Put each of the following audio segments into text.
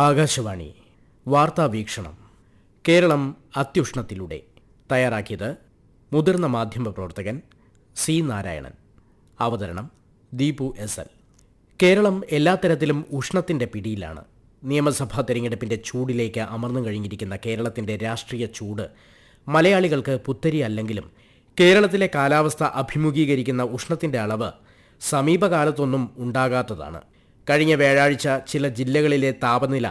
ആകാശവാണി വാർത്താ വീക്ഷണം. കേരളം അത്യുഷ്ണത്തിലൂടെ. തയ്യാറാക്കിയത് മുതിർന്ന മാധ്യമപ്രവർത്തകൻ സി നാരായണൻ. അവതരണം ദീപു എസ് എൽ. കേരളം എല്ലാ തരത്തിലും ഉഷ്ണത്തിന്റെ പിടിയിലാണ്. നിയമസഭാ തെരഞ്ഞെടുപ്പിന്റെ ചൂടിലേക്ക് അമർന്നു കഴിഞ്ഞിരിക്കുന്ന കേരളത്തിന്റെ രാഷ്ട്രീയ ചൂട് മലയാളികൾക്ക് പുത്തരി അല്ലെങ്കിലും കേരളത്തിലെ കാലാവസ്ഥ അഭിമുഖീകരിക്കുന്ന ഉഷ്ണത്തിന്റെ അളവ് സമീപകാലത്തൊന്നും ഉണ്ടാകാത്തതാണ്. കഴിഞ്ഞ വ്യാഴാഴ്ച ചില ജില്ലകളിലെ താപനില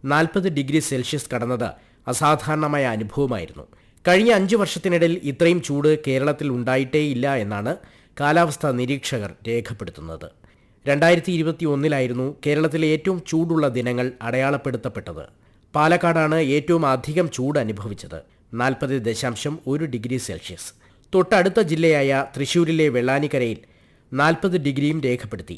40 ഡിഗ്രി സെൽഷ്യസ് കടന്നത് അസാധാരണമായ അനുഭവമായിരുന്നു. കഴിഞ്ഞ 5 വർഷത്തിനിടയിൽ ഇത്രയും ചൂട് കേരളത്തിൽ ഉണ്ടായിട്ടേയില്ല എന്നാണ് കാലാവസ്ഥാ നിരീക്ഷകർ രേഖപ്പെടുത്തുന്നത്. 2021 കേരളത്തിലെ ഏറ്റവും ചൂടുള്ള ദിനങ്ങൾ അടയാളപ്പെടുത്തപ്പെട്ടത്. പാലക്കാടാണ് ഏറ്റവും അധികം ചൂട് അനുഭവിച്ചത്, 40.1 ഡിഗ്രി സെൽഷ്യസ്. തൊട്ടടുത്ത ജില്ലയായ തൃശൂരിലെ വെള്ളാനിക്കരയിൽ 40 ഡിഗ്രിയും രേഖപ്പെടുത്തി.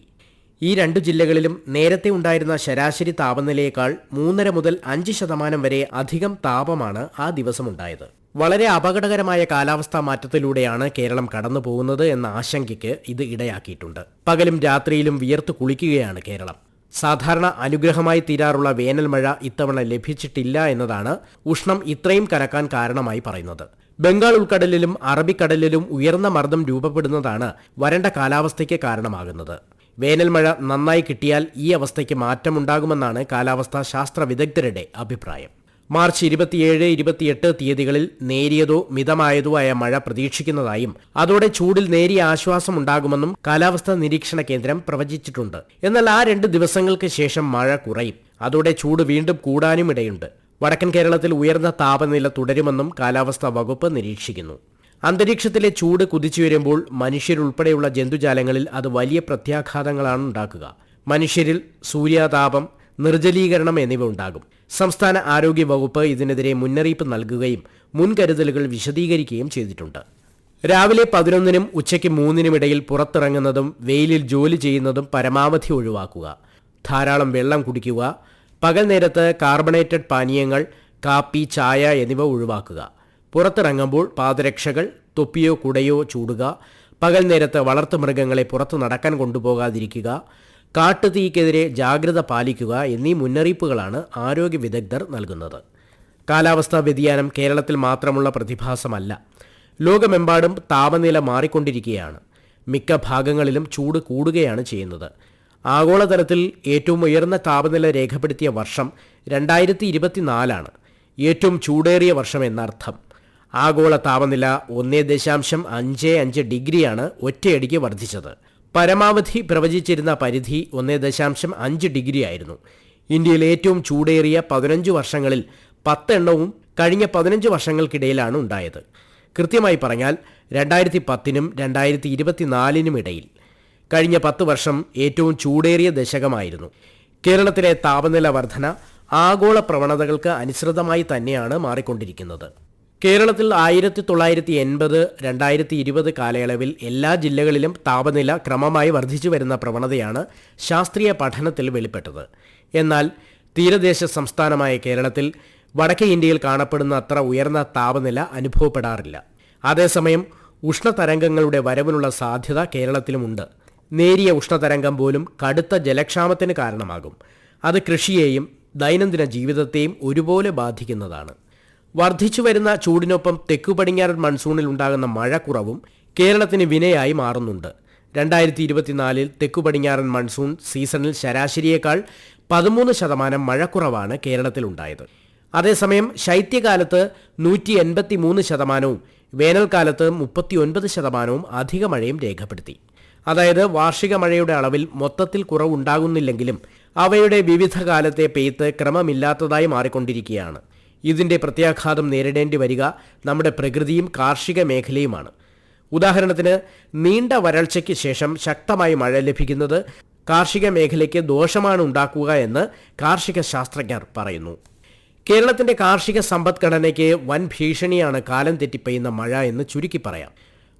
ഈ 2 ജില്ലകളിലും നേരത്തെ ഉണ്ടായിരുന്ന ശരാശരി താപനിലയേക്കാൾ 3.5 മുതൽ 5% വരെ അധികം താപമാണ് ആ ദിവസമുണ്ടായത്. വളരെ അപകടകരമായ കാലാവസ്ഥാ മാറ്റത്തിലൂടെയാണ് കേരളം കടന്നു പോകുന്നത് എന്ന ആശങ്കയ്ക്ക് ഇത് ഇടയാക്കിയിട്ടുണ്ട്. പകലും രാത്രിയിലും വിയർത്ത് കുളിക്കുകയാണ് കേരളം. സാധാരണ അനുഗ്രഹമായി തീരാറുള്ള വേനൽ മഴ ഇത്തവണ ലഭിച്ചിട്ടില്ല എന്നതാണ് ഉഷ്ണം ഇത്രയും കനക്കാൻ കാരണമായി പറയുന്നത്. ബംഗാൾ ഉൾക്കടലിലും അറബിക്കടലിലും ഉയർന്ന മർദ്ദം രൂപപ്പെടുന്നതാണ് വരണ്ട കാലാവസ്ഥയ്ക്ക് കാരണമാകുന്നത്. വേനൽ മഴ നന്നായി കിട്ടിയാൽ ഈ അവസ്ഥയ്ക്ക് മാറ്റമുണ്ടാകുമെന്നാണ് കാലാവസ്ഥാ ശാസ്ത്ര വിദഗ്ധരുടെ അഭിപ്രായം. മാർച്ച് 27, 28 തീയതികളിൽ നേരിയതോ മിതമായതോ ആയ മഴ പ്രതീക്ഷിക്കുന്നതായും അതോടെ ചൂടിൽ നേരിയ ആശ്വാസമുണ്ടാകുമെന്നും കാലാവസ്ഥാ നിരീക്ഷണ കേന്ദ്രം പ്രവചിച്ചിട്ടുണ്ട്. എന്നാൽ ആ 2 ദിവസങ്ങൾക്ക് ശേഷം മഴ കുറയും. അതോടെ ചൂട് വീണ്ടും കൂടാനും ഇടയുണ്ട്. വടക്കൻ കേരളത്തിൽ ഉയർന്ന താപനില തുടരുമെന്നും കാലാവസ്ഥാ വകുപ്പ് നിരീക്ഷിക്കുന്നു. അന്തരീക്ഷത്തിലെ ചൂട് കുതിച്ചുയരുമ്പോൾ മനുഷ്യരുൾപ്പെടെയുള്ള ജന്തുജാലങ്ങളിൽ അത് വലിയ പ്രത്യാഘാതങ്ങളാണ് ഉണ്ടാക്കുക. മനുഷ്യരിൽ സൂര്യാതാപം, നിർജ്ജലീകരണം എന്നിവ ഉണ്ടാകും. സംസ്ഥാന ആരോഗ്യ വകുപ്പ് ഇതിനെതിരെ മുന്നറിയിപ്പ് നൽകുകയും മുൻകരുതലുകൾ വിശദീകരിക്കുകയും ചെയ്തിട്ടുണ്ട്. രാവിലെ 11നും ഉച്ചയ്ക്ക് 3നും ഇടയിൽ പുറത്തിറങ്ങുന്നതും വെയിലിൽ ജോലി ചെയ്യുന്നതും പരമാവധി ഒഴിവാക്കുക. ധാരാളം വെള്ളം കുടിക്കുക. പകൽ നേരത്ത് കാർബണേറ്റഡ് പാനീയങ്ങൾ, കാപ്പി, ചായ എന്നിവ ഒഴിവാക്കുക. പുറത്തിറങ്ങുമ്പോൾ പാദരക്ഷകൾ, തൊപ്പിയോ കുടയോ ചൂടുക. പകൽ നേരത്ത് വളർത്തുമൃഗങ്ങളെ പുറത്തു നടക്കാൻ കൊണ്ടുപോകാതിരിക്കുക. കാട്ടുതീക്കെതിരെ ജാഗ്രത പാലിക്കുക എന്നീ മുന്നറിയിപ്പുകളാണ് ആരോഗ്യ വിദഗ്ധർ നൽകുന്നത്. കാലാവസ്ഥാ വ്യതിയാനം കേരളത്തിൽ മാത്രമുള്ള പ്രതിഭാസമല്ല. ലോകമെമ്പാടും താപനില മാറിക്കൊണ്ടിരിക്കുകയാണ്. മിക്ക ഭാഗങ്ങളിലും ചൂട് കൂടുകയാണ് ചെയ്യുന്നത്. ആഗോളതലത്തിൽ ഏറ്റവും ഉയർന്ന താപനില രേഖപ്പെടുത്തിയ വർഷം 2024 ഏറ്റവും ചൂടേറിയ വർഷം എന്നർത്ഥം. ആഗോള താപനില 1.55 ഡിഗ്രിയാണ് ഒറ്റയടിക്ക് വർദ്ധിച്ചത്. പരമാവധി പ്രവചിച്ചിരുന്ന പരിധി 1.5 ഡിഗ്രി ആയിരുന്നു. ഇന്ത്യയിൽ ഏറ്റവും ചൂടേറിയ 15 വർഷങ്ങളിൽ 10 എണ്ണവും കഴിഞ്ഞ 15 വർഷങ്ങൾക്കിടയിലാണ് ഉണ്ടായത്. കൃത്യമായി പറഞ്ഞാൽ 2010നും 2024നും ഇടയിൽ. കഴിഞ്ഞ 10 വർഷം ഏറ്റവും ചൂടേറിയ ദശകമായിരുന്നു. കേരളത്തിലെ താപനില വർധന ആഗോള പ്രവണതകൾക്ക് അനുസൃതമായി തന്നെയാണ് മാറിക്കൊണ്ടിരിക്കുന്നത്. കേരളത്തിൽ 1980, 2020 കാലയളവിൽ എല്ലാ ജില്ലകളിലും താപനില ക്രമമായി വർദ്ധിച്ചു വരുന്ന പ്രവണതയാണ് ശാസ്ത്രീയ പഠനത്തിൽ വെളിപ്പെട്ടത്. എന്നാൽ തീരദേശ സംസ്ഥാനമായ കേരളത്തിൽ വടക്കേ ഇന്ത്യയിൽ കാണപ്പെടുന്ന അത്ര ഉയർന്ന താപനില അനുഭവപ്പെടാറില്ല. അതേസമയം ഉഷ്ണതരംഗങ്ങളുടെ വരവിനുള്ള സാധ്യത കേരളത്തിലുമുണ്ട്. നേരിയ ഉഷ്ണതരംഗം പോലും കടുത്ത ജലക്ഷാമത്തിന് കാരണമാകും. അത് കൃഷിയെയും ദൈനംദിന ജീവിതത്തെയും ഒരുപോലെ ബാധിക്കുന്നതാണ്. വർദ്ധിച്ചു വരുന്ന ചൂടിനൊപ്പം തെക്കു പടിഞ്ഞാറൻ മൺസൂണിൽ ഉണ്ടാകുന്ന മഴക്കുറവും കേരളത്തിന് വിനയായി മാറുന്നുണ്ട്. 2024 തെക്കു പടിഞ്ഞാറൻ മൺസൂൺ സീസണിൽ ശരാശരിയേക്കാൾ 13% മഴക്കുറവാണ് കേരളത്തിലുണ്ടായത്. അതേസമയം ശൈത്യകാലത്ത് 183%, വേനൽക്കാലത്ത് 39% അധിക മഴയും രേഖപ്പെടുത്തി. അതായത് വാർഷിക മഴയുടെ അളവിൽ മൊത്തത്തിൽ കുറവുണ്ടാകുന്നില്ലെങ്കിലും അവയുടെ വിവിധ കാലത്തെ പെയ്ത്ത് ക്രമമില്ലാത്തതായി മാറിക്കൊണ്ടിരിക്കുകയാണ്. ഇതിന്റെ പ്രത്യാഘാതം നേരിടേണ്ടി വരിക നമ്മുടെ പ്രകൃതിയും കാർഷിക മേഖലയുമാണ്. ഉദാഹരണത്തിന്, നീണ്ട വരൾച്ചയ്ക്ക് ശേഷം ശക്തമായി മഴ ലഭിക്കുന്നത് കാർഷിക മേഖലയ്ക്ക് ദോഷമാണ് ഉണ്ടാക്കുക എന്ന് കാർഷിക ശാസ്ത്രജ്ഞർ പറയുന്നു. കേരളത്തിന്റെ കാർഷിക സമ്പദ്ഘടനയ്ക്ക് വൻ ഭീഷണിയാണ് കാലം തെറ്റിപ്പെയ്യുന്ന മഴ എന്ന് ചുരുക്കി പറയാം.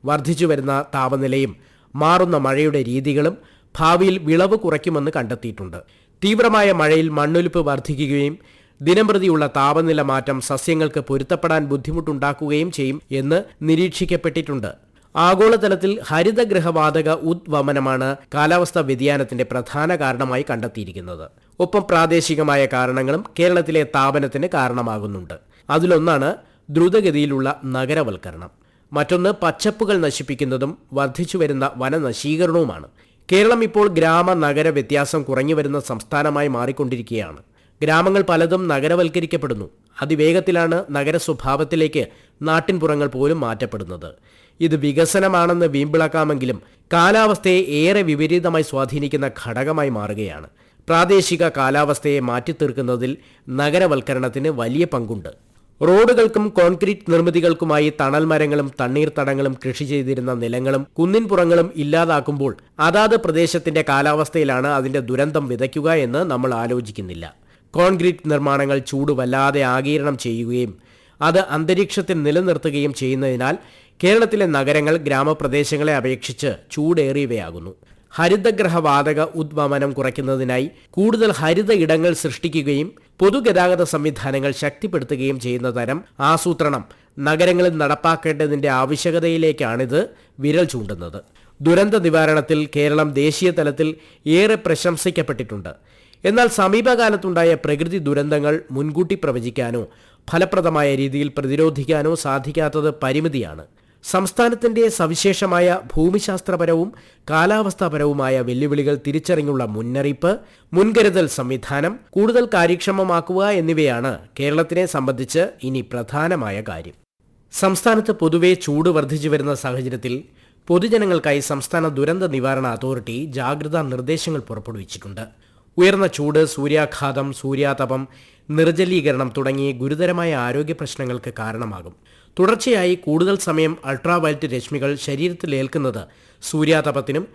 വർദ്ധിച്ചു വരുന്ന താപനിലയും മാറുന്ന മഴയുടെ രീതികളും ഭാവിയിൽ വിളവ് കുറയ്ക്കുമെന്ന് കണ്ടെത്തിയിട്ടുണ്ട്. തീവ്രമായ മഴയിൽ മണ്ണൊലിപ്പ് വർദ്ധിക്കുകയും ദിനംപ്രതിയുള്ള താപനില മാറ്റം സസ്യങ്ങൾക്ക് പൊരുത്തപ്പെടാൻ ബുദ്ധിമുട്ടുണ്ടാക്കുകയും ചെയ്യും എന്ന് നിരീക്ഷിക്കപ്പെട്ടിട്ടുണ്ട്. ആഗോളതലത്തിൽ ഹരിതഗൃഹവാതക ഉദ്വമനമാണ് കാലാവസ്ഥാ വ്യതിയാനത്തിന്റെ പ്രധാന കാരണമായി കണ്ടെത്തിയിരിക്കുന്നത്. ഒപ്പം പ്രാദേശികമായ കാരണങ്ങളും കേരളത്തിലെ താപനത്തിന് കാരണമാകുന്നുണ്ട്. അതിലൊന്നാണ് ദ്രുതഗതിയിലുള്ള നഗരവൽക്കരണം. മറ്റൊന്ന് പച്ചപ്പുകൾ നശിപ്പിക്കുന്നതും വർദ്ധിച്ചുവരുന്ന വനനശീകരണവുമാണ്. കേരളം ഇപ്പോൾ ഗ്രാമ നഗര വ്യത്യാസം കുറഞ്ഞുവരുന്ന സംസ്ഥാനമായി മാറിക്കൊണ്ടിരിക്കുകയാണ്. ഗ്രാമങ്ങൾ പലതും നഗരവൽക്കരിക്കപ്പെടുന്നു. അതിവേഗത്തിലാണ് നഗര സ്വഭാവത്തിലേക്ക് നാട്ടിൻപുറങ്ങൾ പോലും മാറ്റപ്പെടുന്നത്. ഇത് വികസനമാണെന്ന് വീമ്പിളക്കാമെങ്കിലും കാലാവസ്ഥയെ ഏറെ വിപരീതമായി സ്വാധീനിക്കുന്ന ഘടകമായി മാറുകയാണ്. പ്രാദേശിക കാലാവസ്ഥയെ മാറ്റിത്തീർക്കുന്നതിൽ നഗരവൽക്കരണത്തിന് വലിയ പങ്കുണ്ട്. റോഡുകൾക്കും കോൺക്രീറ്റ് നിർമ്മിതികൾക്കുമായി തണൽ മരങ്ങളും തണ്ണീർത്തടങ്ങളും കൃഷി ചെയ്തിരുന്ന നിലങ്ങളും കുന്നിൻപുറങ്ങളും ഇല്ലാതാക്കുമ്പോൾ അതാത് പ്രദേശത്തിന്റെ കാലാവസ്ഥയിലാണ് അതിന്റെ ദുരന്തം വിതയ്ക്കുക എന്ന് നമ്മൾ ആലോചിക്കുന്നില്ല. കോൺക്രീറ്റ് നിർമ്മാണങ്ങൾ ചൂട് വല്ലാതെ ആഗിരണം ചെയ്യുകയും അത് അന്തരീക്ഷത്തിൽ നിലനിർത്തുകയും ചെയ്യുന്നതിനാൽ കേരളത്തിലെ നഗരങ്ങൾ ഗ്രാമപ്രദേശങ്ങളെ അപേക്ഷിച്ച് ചൂടേറിയവയാകുന്നു. ഹരിതഗൃഹവാതക ഉദ്വമനം കുറയ്ക്കുന്നതിനായി കൂടുതൽ ഹരിത ഇടങ്ങൾ സൃഷ്ടിക്കുകയും പൊതുഗതാഗത സംവിധാനങ്ങൾ ശക്തിപ്പെടുത്തുകയും ചെയ്യുന്ന തരം ആസൂത്രണം നഗരങ്ങളിൽ നടപ്പാക്കേണ്ടതിന്റെ ആവശ്യകതയിലേക്കാണിത് വിരൽ ചൂണ്ടുന്നത്. ദുരന്ത നിവാരണത്തിൽ കേരളം ദേശീയ തലത്തിൽ ഏറെ പ്രശംസിക്കപ്പെട്ടിട്ടുണ്ട്. എന്നാൽ സമീപകാലത്തുണ്ടായ പ്രകൃതി ദുരന്തങ്ങൾ മുൻകൂട്ടി പ്രവചിക്കാനോ ഫലപ്രദമായ രീതിയിൽ പ്രതിരോധിക്കാനോ സാധിക്കാത്തത് പരിമിതിയാണ്. സംസ്ഥാനത്തിന്റെ സവിശേഷമായ ഭൂമിശാസ്ത്രപരവും കാലാവസ്ഥാപരവുമായ വെല്ലുവിളികൾ തിരിച്ചറിഞ്ഞുള്ള മുന്നറിയിപ്പ്, മുൻകരുതൽ സംവിധാനം കൂടുതൽ കാര്യക്ഷമമാക്കുക എന്നിവയാണ് കേരളത്തിനെ സംബന്ധിച്ച് ഇനി പ്രധാനമായ കാര്യം. സംസ്ഥാനത്ത് പൊതുവെ ചൂട് വർദ്ധിച്ചു വരുന്ന സാഹചര്യത്തിൽ പൊതുജനങ്ങൾക്കായി സംസ്ഥാന ദുരന്ത നിവാരണ അതോറിറ്റി ജാഗ്രതാ നിർദ്ദേശങ്ങൾ പുറപ്പെടുവിച്ചിട്ടുണ്ട്. ഉയർന്ന ചൂട്, സൂര്യാഘാതം, സൂര്യാതപം, നിർജ്ജലീകരണം തുടങ്ങി ഗുരുതരമായ ആരോഗ്യ പ്രശ്നങ്ങൾക്ക് കാരണമാകും. തുടർച്ചയായി കൂടുതൽ സമയം അൾട്രാവയലറ്റ് രശ്മികൾ ശരീരത്തിൽ ഏൽക്കുന്നത് സൂര്യാതപത്തിനും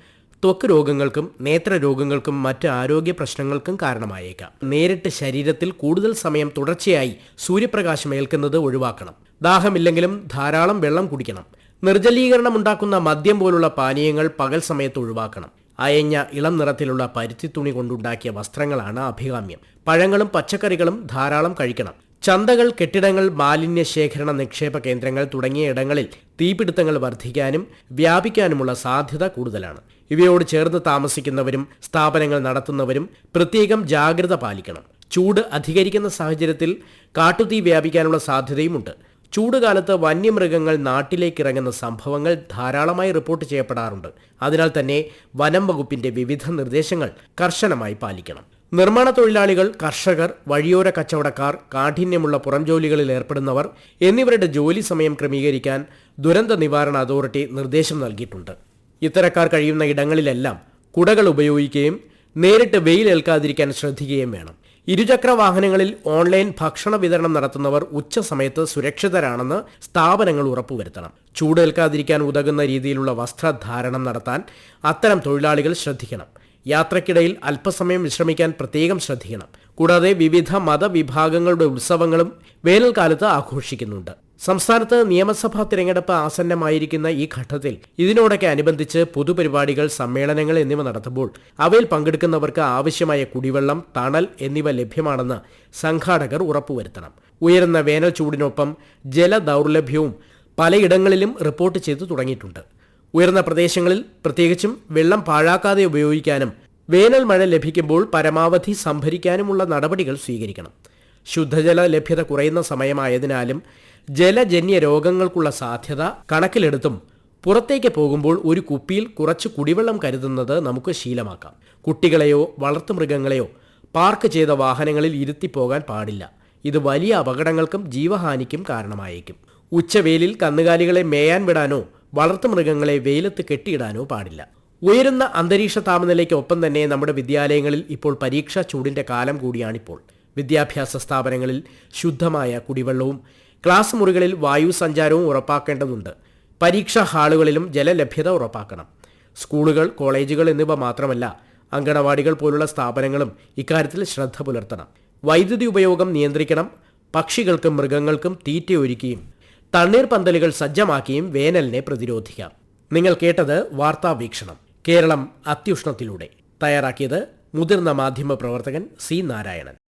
ത്വക്ക് രോഗങ്ങൾക്കും നേത്രരോഗങ്ങൾക്കും മറ്റ് ആരോഗ്യ പ്രശ്നങ്ങൾക്കും കാരണമായേക്കാം. നേരിട്ട് ശരീരത്തിൽ കൂടുതൽ സമയം തുടർച്ചയായി സൂര്യപ്രകാശം ഏൽക്കുന്നത് ഒഴിവാക്കണം. ദാഹമില്ലെങ്കിലും ധാരാളം വെള്ളം കുടിക്കണം. നിർജ്ജലീകരണം ഉണ്ടാക്കുന്ന മദ്യം പോലുള്ള പാനീയങ്ങൾ പകൽ സമയത്ത് ഒഴിവാക്കണം. അയഞ്ഞ ഇളം നിറത്തിലുള്ള പരുത്തി തുണി കൊണ്ടുണ്ടാക്കിയ വസ്ത്രങ്ങളാണ് അഭികാമ്യം. പഴങ്ങളും പച്ചക്കറികളും ധാരാളം കഴിക്കണം. ചന്തകൾ, കെട്ടിടങ്ങൾ, മാലിന്യ ശേഖരണ നിക്ഷേപ കേന്ദ്രങ്ങൾ തുടങ്ങിയ ഇടങ്ങളിൽ തീപിടുത്തങ്ങൾ വർദ്ധിക്കാനും വ്യാപിക്കാനുമുള്ള സാധ്യത കൂടുതലാണ്. ഇവയോട് ചേർന്ന് താമസിക്കുന്നവരും സ്ഥാപനങ്ങൾ നടത്തുന്നവരും പ്രത്യേകം ജാഗ്രത പാലിക്കണം. ചൂട് അധികരിക്കുന്ന സാഹചര്യത്തിൽ കാട്ടുതീ വ്യാപിക്കാനുള്ള സാധ്യതയുമുണ്ട്. ചൂടുകാലത്ത് വന്യമൃഗങ്ങൾ നാട്ടിലേക്കിറങ്ങുന്ന സംഭവങ്ങൾ ധാരാളമായി റിപ്പോർട്ട് ചെയ്യപ്പെടാറുണ്ട്. അതിനാൽ തന്നെ വനം വകുപ്പിന്റെ വിവിധ നിർദ്ദേശങ്ങൾ കർശനമായി പാലിക്കണം. നിർമ്മാണ തൊഴിലാളികൾ, കർഷകർ, വഴിയോര കച്ചവടക്കാർ, കാഠിന്യമുള്ള പുറംജോലികളിൽ ഏർപ്പെടുന്നവർ എന്നിവരുടെ ജോലി സമയം ക്രമീകരിക്കാൻ ദുരന്ത നിവാരണ അതോറിറ്റി നിർദ്ദേശം നൽകിയിട്ടുണ്ട്. ഇത്തരക്കാർ കഴിയുന്ന ഇടങ്ങളിലെല്ലാം കുടകൾ ഉപയോഗിക്കുകയും നേരിട്ട് വെയിലേൽക്കാതിരിക്കാൻ ശ്രദ്ധിക്കുകയും വേണം. ഇരുചക്ര വാഹനങ്ങളിൽ ഓൺലൈൻ ഭക്ഷണ വിതരണം നടത്തുന്നവർ ഉച്ചസമയത്ത് സുരക്ഷിതരാണെന്ന് സ്ഥാപനങ്ങൾ ഉറപ്പുവരുത്തണം. ചൂടേൽക്കാതിരിക്കാൻ ഉതകുന്ന രീതിയിലുള്ള വസ്ത്രധാരണം നടത്താൻ അത്തരം തൊഴിലാളികൾ ശ്രദ്ധിക്കണം. യാത്രക്കിടയിൽ അല്പസമയം വിശ്രമിക്കാൻ പ്രത്യേകം ശ്രദ്ധിക്കണം. കൂടാതെ വിവിധ മതവിഭാഗങ്ങളുടെ ഉത്സവങ്ങളും വേനൽക്കാലത്ത് ആഘോഷിക്കുന്നുണ്ട്. സംസ്ഥാനത്ത് നിയമസഭാ തിരഞ്ഞെടുപ്പ് ആസന്നമായിരിക്കുന്ന ഈ ഘട്ടത്തിൽ ഇതിനോടൊക്കെ അനുബന്ധിച്ച് പൊതുപരിപാടികൾ, സമ്മേളനങ്ങൾ എന്നിവ നടത്തുമ്പോൾ അവയിൽ പങ്കെടുക്കുന്നവർക്ക് ആവശ്യമായ കുടിവെള്ളം, തണൽ എന്നിവ ലഭ്യമാണെന്ന് സംഘാടകർ ഉറപ്പുവരുത്തണം. ഉയരുന്ന വേനൽ ചൂടിനൊപ്പം ജലദൗർലഭ്യവും പലയിടങ്ങളിലും റിപ്പോർട്ട് ചെയ്തു തുടങ്ങിയിട്ടുണ്ട്. ഉയർന്ന പ്രദേശങ്ങളിൽ പ്രത്യേകിച്ചും വെള്ളം പാഴാക്കാതെ ഉപയോഗിക്കാനും വേനൽ മഴ ലഭിക്കുമ്പോൾ പരമാവധി സംഭരിക്കാനുമുള്ള നടപടികൾ സ്വീകരിക്കണം. ശുദ്ധജല ലഭ്യത കുറയുന്ന സമയമായതിനാലും ജലജന്യ രോഗങ്ങൾക്കുള്ള സാധ്യത കണക്കിലെടുത്തും പുറത്തേക്ക് പോകുമ്പോൾ ഒരു കുപ്പിയിൽ കുറച്ച് കുടിവെള്ളം കരുതുന്നത് നമുക്ക് ശീലമാക്കാം. കുട്ടികളെയോ വളർത്തുമൃഗങ്ങളെയോ പാർക്ക് ചെയ്ത വാഹനങ്ങളിൽ ഇരുത്തിപ്പോകാൻ പാടില്ല. ഇത് വലിയ അപകടങ്ങൾക്കും ജീവഹാനിക്കും കാരണമായേക്കും. ഉച്ചവെയിലിൽ കന്നുകാലികളെ മേയാൻ വിടാനോ വളർത്തുമൃഗങ്ങളെ വെയിലത്ത് കെട്ടിയിടാനോ പാടില്ല. ഉയരുന്ന അന്തരീക്ഷ താപനിലയ്ക്ക് ഒപ്പം തന്നെ നമ്മുടെ വിദ്യാലയങ്ങളിൽ ഇപ്പോൾ പരീക്ഷാ ചൂടിന്റെ കാലം കൂടിയാണിപ്പോൾ. വിദ്യാഭ്യാസ സ്ഥാപനങ്ങളിൽ ശുദ്ധമായ കുടിവെള്ളവും ക്ലാസ് മുറികളിൽ വായു സഞ്ചാരവും ഉറപ്പാക്കേണ്ടതുണ്ട്. പരീക്ഷാ ഹാളുകളിലും ജലലഭ്യത ഉറപ്പാക്കണം. സ്കൂളുകൾ, കോളേജുകൾ എന്നിവ മാത്രമല്ല, അങ്കണവാടികൾ പോലുള്ള സ്ഥാപനങ്ങളും ഇക്കാര്യത്തിൽ ശ്രദ്ധ പുലർത്തണം. വൈദ്യുതി ഉപയോഗം നിയന്ത്രിക്കണം. പക്ഷികൾക്കും മൃഗങ്ങൾക്കും തീറ്റയൊരുക്കിയും തണ്ണീർപന്തലുകൾ സജ്ജമാക്കിയും വേനലിനെ പ്രതിരോധിക്കാം. നിങ്ങൾ കേട്ടത് വാർത്താ വീക്ഷണം. കേരളം അത്യുഷ്ണത്തിലൂടെ. തയ്യാറാക്കിയത് മുതിർന്ന മാധ്യമ പ്രവർത്തകൻ സി നാരായണൻ.